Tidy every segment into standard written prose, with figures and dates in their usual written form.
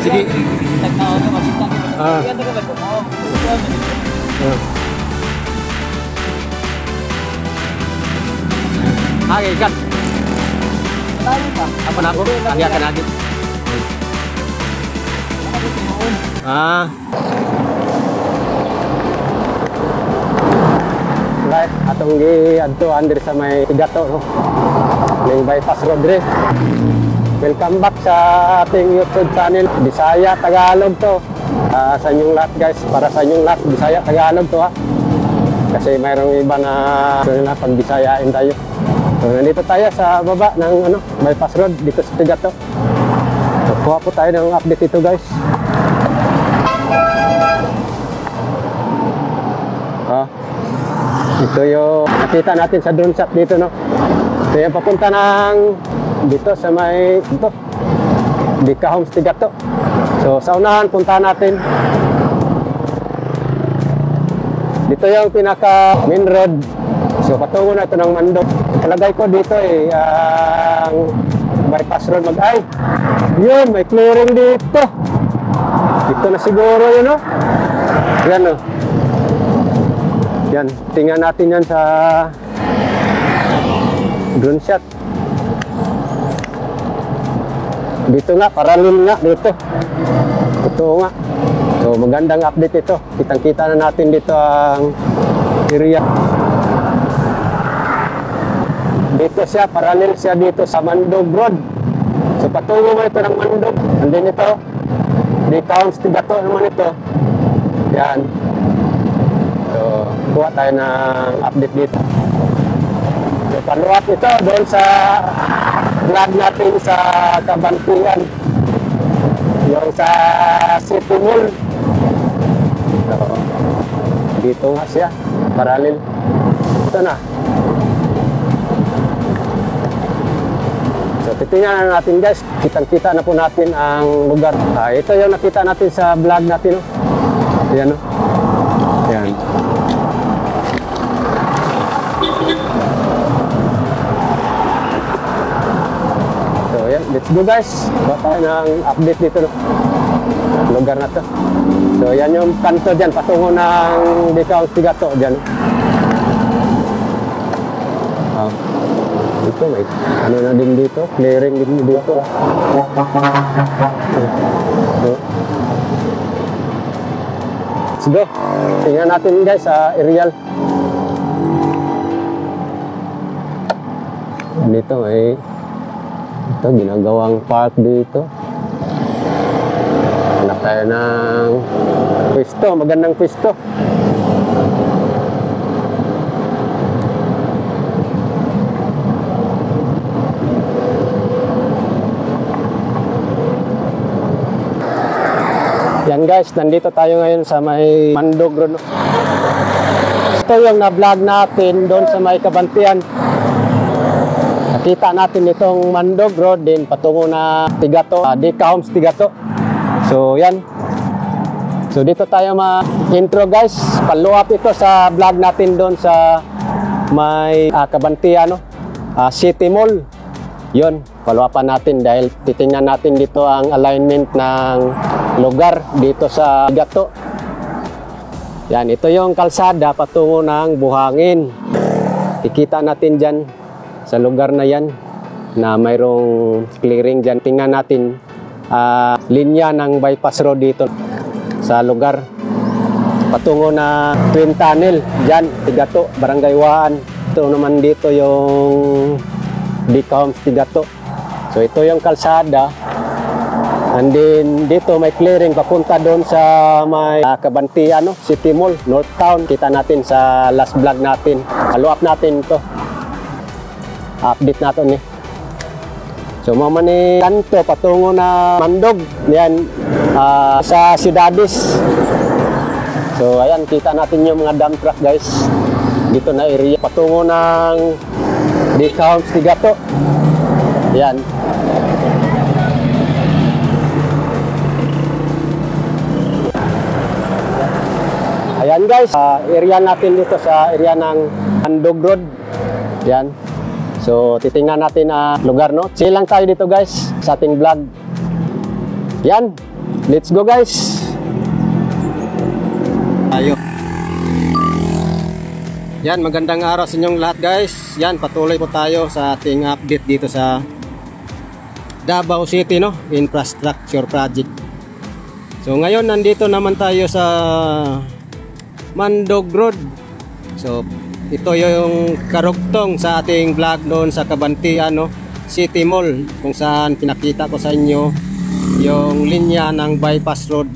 sige. Ah. Okay, ikat. Apa na ako? Agya ka na agit. Ah. Right, atong gi-adto under sa may Tigato, no? May bypass road rin. Welcome back sa ating YouTube channel. Bisaya, Tagalog to. Sa inyong lahat guys, para sa inyong lahat, Bisaya, Tagalog to ha. Kasi mayroong iba na pag-Bisayain tayo. So, nandito tayo sa baba ng bypass road dito sa Tigato. So, kuha po tayo ng update ito guys. Ito yung nakita natin sa drone shot dito, no? Ito yung papunta ng dito sa may ito, Dika Homes Tigato. So sa unahan punta natin. Dito yung pinaka main road. So patungo na ito ng Mandog. Kalagay ko dito ang bypass road ay yun, may clearing dito. Dito na siguro yun, no? Yan, no? Yan, tingnan natin yan sa drone shot. Dito nga, parallel nga dito. Ito nga. So magandang update ito. Kitang-kita na natin dito ang area. Dito siya, parallel siya dito sa Mandog Road. So patungo mo ito ng Mandog. And then ito, Dika Homes Tigato naman ito. Yan. So, kuha tayo ng update dito. So, follow up ito doon sa vlog natin sa Kabantian. Yung sa City Mall. So, dito nga siya. Parallel. Ito na. So, titingnan na natin guys. Kitang-kita na po natin ang lugar. Ito yung nakita natin sa vlog natin. No? Ayan, no? Ayan. So, ayan. Let's go guys. Buat tayo ng update dito. No? Lugar na to. So, yan yung kanto dyan. Patungo ng Dika Homes Tigato dyan. Dito may ano na din dito. Clearing din dito. So, let's go. Tingnan natin guys sa aerial. Dito may ito ginagawang park dito. Hanap tayo ng pwesto, magandang pwesto. Yan guys, nandito tayo ngayon sa may Mandog Road. Ito yung na-vlog natin doon sa may Kabantian. Nakita natin itong Mandog Road din patungo na Tigato, Dika Homes Tigato. So yan. So dito tayo ma-intro guys. Follow up ito sa vlog natin doon sa may Kabantian, City Mall. Yun, follow upan natin dahil titingnan natin dito ang alignment ng lugar dito sa Tigato. Yan, ito yung kalsada patungo ng Buhangin. Kikita natin dyan sa lugar na yan na mayroong clearing dyan. Tingnan natin linya ng bypass road dito sa lugar. Patungo na Twin Tunnel dyan, Tigato, Barangay Waan. Ito naman dito yung Dika Homes Tigato. So ito yung kalsada. And then dito may clearing papunta doon sa may Kabantian, City Mall, North Town. Kita natin sa last vlog natin. Follow up natin ito. Update natin eh. So mama ni kanto patungo na Mandog. Yan sa Ciudades. So ayan, kita natin yung mga dump truck guys. Dito na area patungo ng Dika Homes Tigato. Yan. Ayan guys, area natin dito sa area ng Mandog Road. Yan. So titingnan natin lugar, no? Chill lang tayo dito guys sa ating vlog. Yan. let's go guys. Tayo. Yan, magandang araw sa inyong lahat guys. Yan, patuloy po tayo sa ating update dito sa Davao City, no? Infrastructure project. So ngayon nandito naman tayo sa Mandog Road. So ito yung karugtong sa ating vlog doon sa Cabantian, no? City Mall, kung saan pinakita ko sa inyo yung linya ng bypass road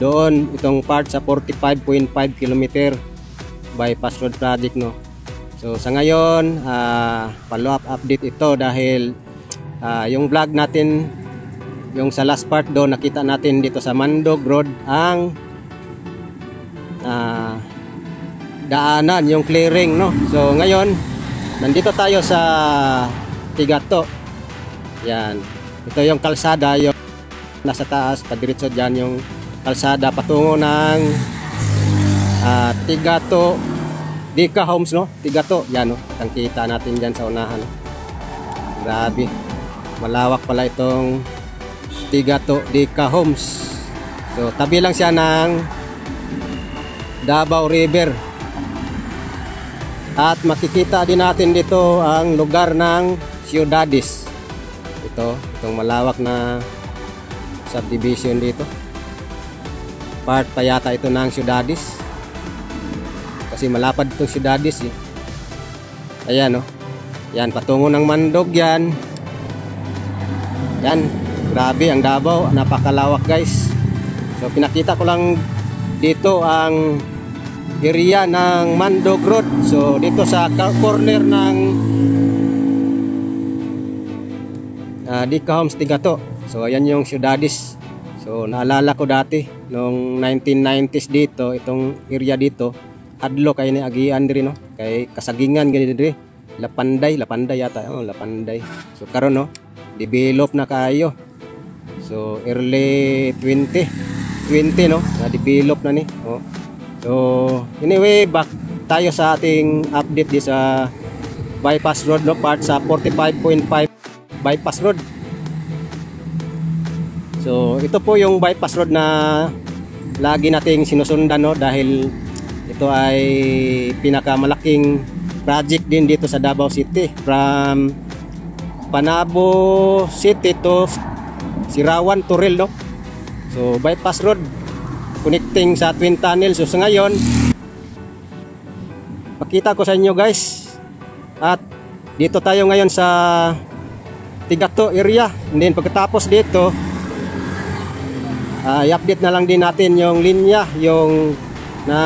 doon, itong part sa 45.5 km bypass road project, no. So sa ngayon follow up update ito dahil yung vlog natin, yung sa last part doon, nakita natin dito sa Mandog Road ang daanan, yung clearing, no. So ngayon nandito tayo sa Tigato. Yan, ito yung kalsada, yung nasa taas, padiretso dyan yung kalsada patungo ng Tigato Dika Homes, no? Tigato, yan, no? Kita natin dyan sa unahan. Grabe, malawak pala itong Tigato Dika Homes. So tabi lang siya ng Davao River. At makikita din natin dito ang lugar ng Ciudades. Itong malawak na subdivision dito. Part pa yata ito ng Ciudades. Kasi malapad itong Ciudades, eh. Ayan, no? Yan, patungo ng Mandog yan. Yan, grabe ang Davao, napakalawak guys. So pinakita ko lang dito ang area ng Mandog Road. So dito sa corner ng Dika Homes Tigato. So ayan yung Ciudades. So naalala ko dati noong 1990s dito, itong area dito hadlo kay ni agian diri, no, kay kasagingan gani diri, Lapanday yata, Lapanday. So karon, no, develop na kayo. So early 2020, no, na develop na ni, oh. So anyway, back tayo sa ating update di sa bypass road, no, part sa 45.5 bypass road. So ito po yung bypass road na lagi nating sinusundan, no, dahil ito ay pinakamalaking project din dito sa Davao City, from Panabo City to Sirawan, Turil, no. So bypass road connecting sa Twin Tunnel. So sa ngayon pakita ko sa inyo guys, at dito tayo ngayon sa Tigato area. And then pagkatapos dito i-update na lang din natin yung linya, yung na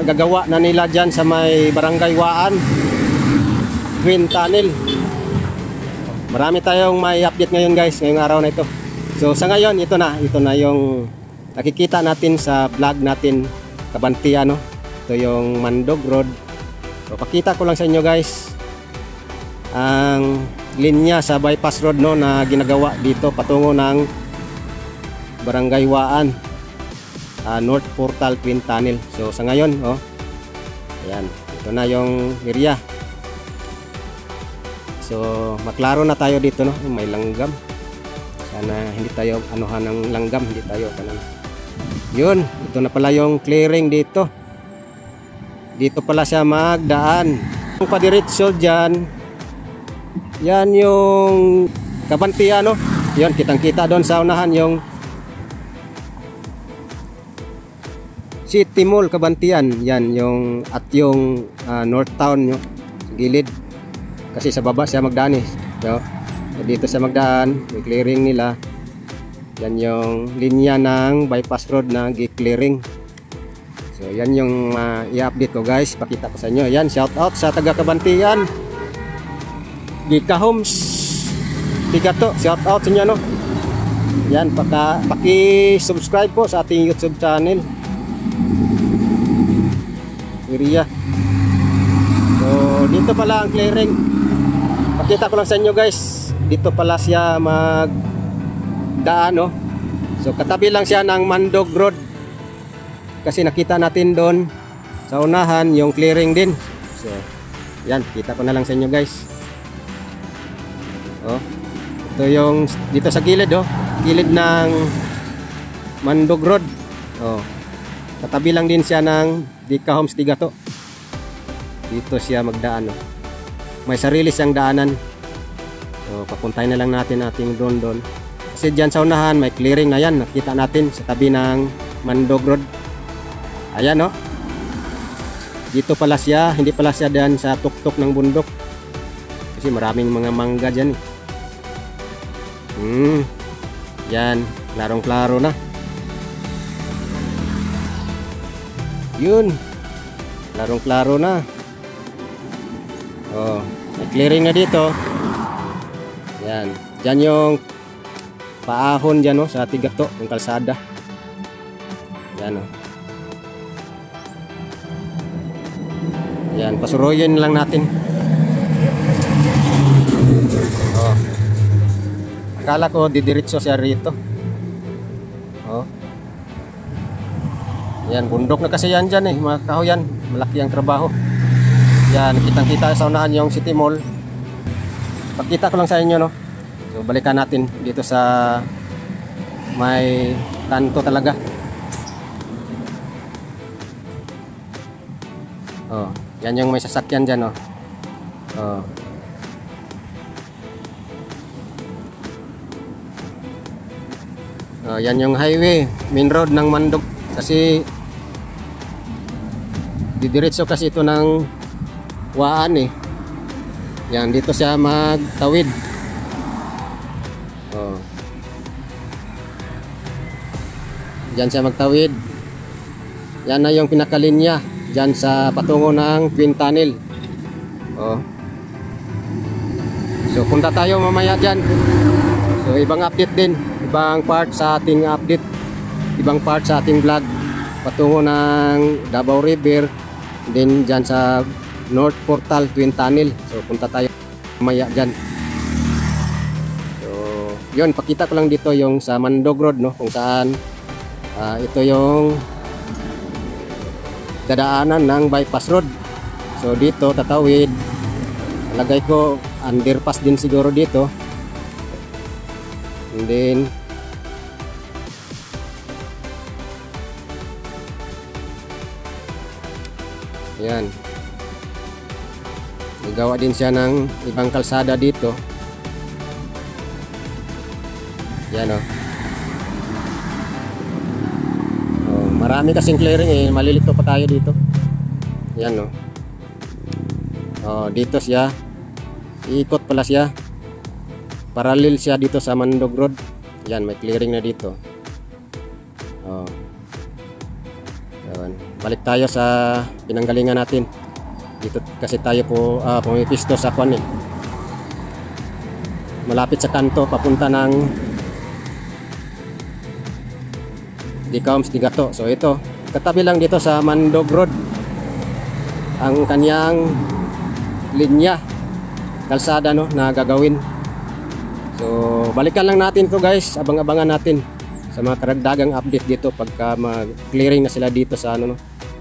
gagawa na nila dyan sa may Barangay Waan, Twin Tunnel. Marami tayong may update ngayon guys, ngayong araw na ito. So sa ngayon ito na yung nakikita natin sa vlog natin Cabantian, no? Ito yung Mandog Road. So pakita ko lang sa inyo guys ang linya sa bypass road, no, na ginagawa dito patungo ng Barangay Waan, North Portal Twin Tunnel. So sa ngayon, oh, ayan, ito na yung area. So maklaro na tayo dito, no, may langgam. Sana hindi tayo anuhan ng langgam, hindi tayo kanan. Yun, ito na pala yung clearing dito. Dito pala siya magdaan. Yung padiretso dyan, yan yung Cabantian, no. Yun, kitang-kita doon sa unahan yung City Mall Cabantian. Yan yung at yung North Town, yung gilid. Kasi sa baba siya magdaan, eh. So, dito sa magdaan, may clearing nila. Yan yung linya ng bypass road na gi-clearing. So yan yung i-update ko guys, pakita ko sa inyo. Yan, shout out sa taga Cabantian, Dika Homes Tigato, shout out sa inyo, no. Yan, paki-subscribe po sa ating YouTube channel area. So dito pala ang clearing, pakita ko lang sa inyo guys, dito pala siya magdaan, no. So katabi lang siya ng Mandog Road, kasi nakita natin doon sa unahan yung clearing din. So yan, kita ko na lang sa inyo guys. Oh, ito yung dito sa gilid, oh, gilid ng Mandog Road. Oh. Katabi lang din siya ng Dika Homes Tigato. Dito siya magdaan. Oh. May sarili siyang daanan. So, papuntahin na lang natin ating drone doon. Kasi dyan sa unahan, may clearing na yan. Nakita natin sa tabi ng Mandog Road. Ayan, no? Dito pala siya. Hindi pala siya dyan sa tuktok ng bundok. Kasi maraming mga mangga dyan. Yan. Klarong-klaro na. Yun. Klarong-klaro na. Oh, may clearing na dito. Yan. Diyan yung paahon dyan, no, sa Tigato, yung kalsada. Yan, oh. Yan, pasuruyin lang natin. Oh. Akala ko didiretso siya rito. Oh. Yan, bundok na kasi yan dyan, mga kahoyan. Malaki ang trabaho. Yan, kitang-kita sa unahan yung City Mall. Pakita ko lang sa inyo, no. So, balikan natin dito sa may kanto talaga. Oh, yan yung may sasakyan dyan, oh. Oh. Oh, yan yung highway, main road ng Mandog. Kasi didiretso kasi ito ng Waan, eh. Yan, dito siya magtawid. Oh. Diyan siya magtawid. Yan na yung pinakalinya diyan sa patungo ng Twin Tunnel. Oh. So punta tayo mamaya diyan. So ibang update din, ibang part sa ating update, ibang part sa ating vlog patungo ng Davao River, then diyan sa North Portal Twin Tunnel. So punta tayo mamaya diyan. Yun, pakita ko lang dito yung sa Mandog Road, no, kung saan ito yung dadaanan ng bypass road. So dito tatawid, lagay ko underpass din siguro dito, and then yan, nagawa din siya ng ibang kalsada dito. Yan, oh. Oh, marami kasing clearing, eh. Malilito pa tayo dito. Yan, oh. Oh, dito siya. Iikot pala siya. Parallel siya dito sa Mandog Road. Yan, may clearing na dito. Oh. Yan. Balik tayo sa pinanggalingan natin. Dito kasi tayo po pumipisto sa kwan, eh. Malapit sa kanto papunta ng Dika Homes Tigato. So ito, katabi lang dito sa Mandog Road ang kanyang linya kalsada, no, na gagawin. So balikan lang natin to, guys. Abang-abangan natin sa mga karagdagang update dito pagka mag-clearing na sila dito sa ano, no,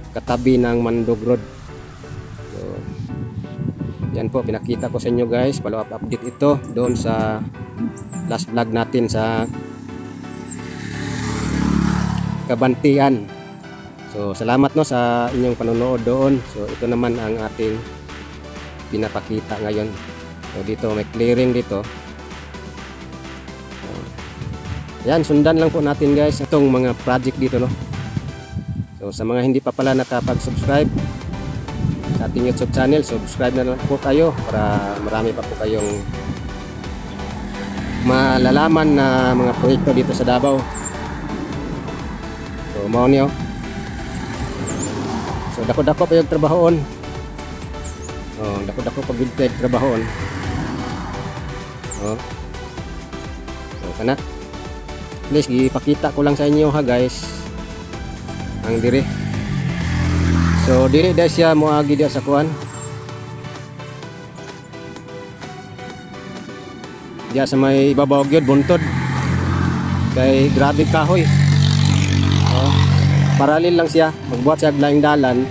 katabi ng Mandog Road. So yan po, pinakita ko sa inyo, guys. Follow up update ito doon sa last vlog natin sa Kabantian. So salamat, no, sa inyong panonood doon. So ito naman ang ating pinapakita ngayon. So dito may clearing dito. So, yan, sundan lang po natin, guys, itong mga project dito, no. So sa mga hindi pa pala nakapag-subscribe sa ating YouTube channel, subscribe na lang po kayo para marami pa po kayong malalaman na mga proyekto dito sa Davao. So mao niyo. So dako-dako pa yung trabahoon. Oh, dako-dako pa gid kay trabahoon. Oh. So kana. Please ipakita ko lang sa inyo, ha, guys. Ang dire. So diri dai siya moagi dia sa kuan. Dia sa may ibabaw gyud buntod. Kay grabe kahoy. Paralel lang siya, magbuhat siya laing dalan,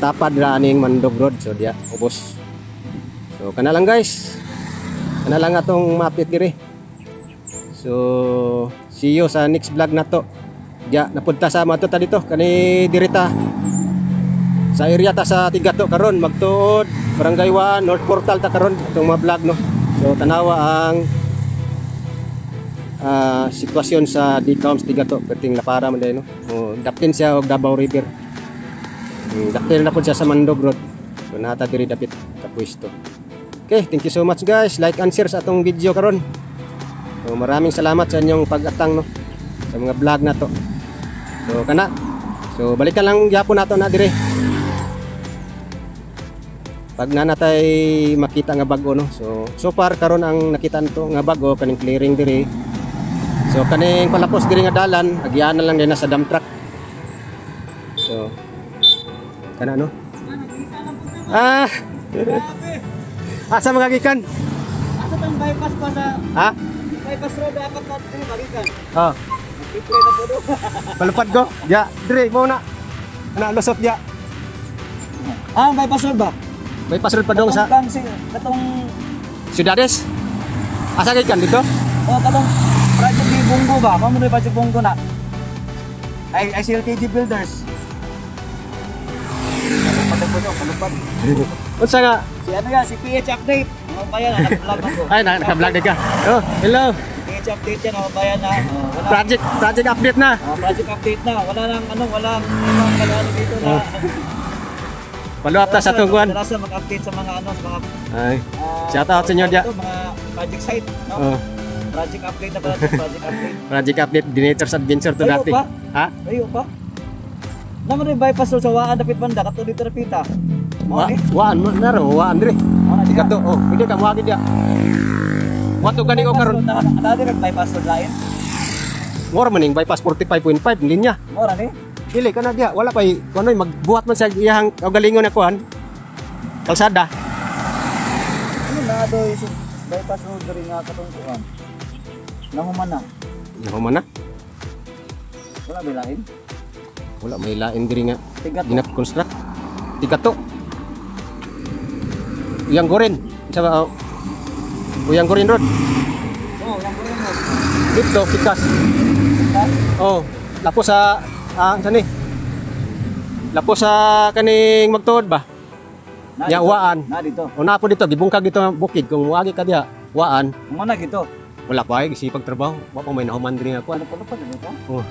tapad raning Mandog Road. So dia ubos. So kana lang, guys, kana lang atong ma-update dire. So see you sa next vlog na to. Ya, napunta sa mato ta dito kani dirita. Sa area ta sa Tigato karon magtuod Barangay 1 North Portal ta karon itong mga vlog no. So tanawa ang sitwasyon sa Decoms Tigato perting Lapara man day no. Dapin siya og Davao River. Dapin na pud siya sa Mandog Road. So nata diri dapit sa pwesto. Okay, thank you so much guys. Like and share sa atong video karon. So maraming salamat sa inyong pag-atang no sa mga vlog na to. So kana. So balikan lang gyapon nato na dire. Pag na natay makita nga bago no. So far karon ang nakita nito nga bago kaning clearing dire. So kaning palapos diri nga dalan, agyanan lang din na sa dump truck. So kana no. Asa mga gikan? Asa tang bypass pa sa Ha? bypass road dapat ka diri balikan. Oh. Pipre na pudo. Palupad ko. Ya, dire mo na. Ana lusot ya. Bypass road ba? May pasol pa dong sa katong Ciudades. Asa gikan dito? katong project ni Bungo ba? Mamo ni project Bungo na. Ay CLTG Builders. Palupad. Unsa nga? Si ano yan, si PH Update. Mga bayan, naka-vlog ako. Ay, naka-vlog ka. Oh, hello. PH Update yan, mga bayan na. Project update na. Project Update na. Wala nang walang ano dito na. Follow up ta sa tungguan. Kadalasan mag-update sa mga sa mga Ay. Shout out sa inyo dia. Mga project site, no? Oh. Project update na project update. Project update Dinators Adventure to Ayo dati. pa? Ha? Ayo pa. Naman rin bypass road sa Waan dapit banda kato dito repita. Waan dire. Tigato. Oh, pwede ka muagi dia. Wato gani ko karon. Ada dire bypass road lain. More maning bypass 45.5 linya. Mora ni. Dili kana dia, wala pa kunoy magbuhat man sa iyang galingon na kuan. Kalsada. Ano na do is bypass road diri nga katong kuan. Nahuman na. Nahuman na. Wala ba lain? Wala may lain diri nga. Tigato. Ginap-construct. Tigato. Uyang Goren. Sa Uyang Goren Road. Oh, yang ko rin mo. Dito pikas. Oh, lapo sa sani. Lapo sa kaning magtuod ba? Ya Waan. Na dito. O na po dito gibungkag dito ang bukid kung muagi ka diha. Waan. Mo na gito. Wala pa ay gisipag trabaho. Wa pa may nahuman diri nga kuan. Ano pa dito? Oh.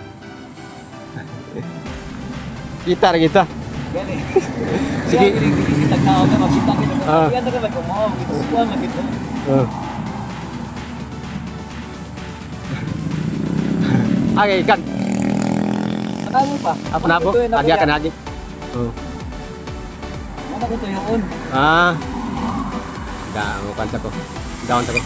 Kita ra kita. Gani. Sige. Kita tao ka magsita kita. Ah. Yan na ba ko mo? Ito kuan na gito. Oh. Ay kan. Ano pa? Apa na po? Agi ka nagi. Oh. Ano ko to yun? Daw kan ko. Daw ko.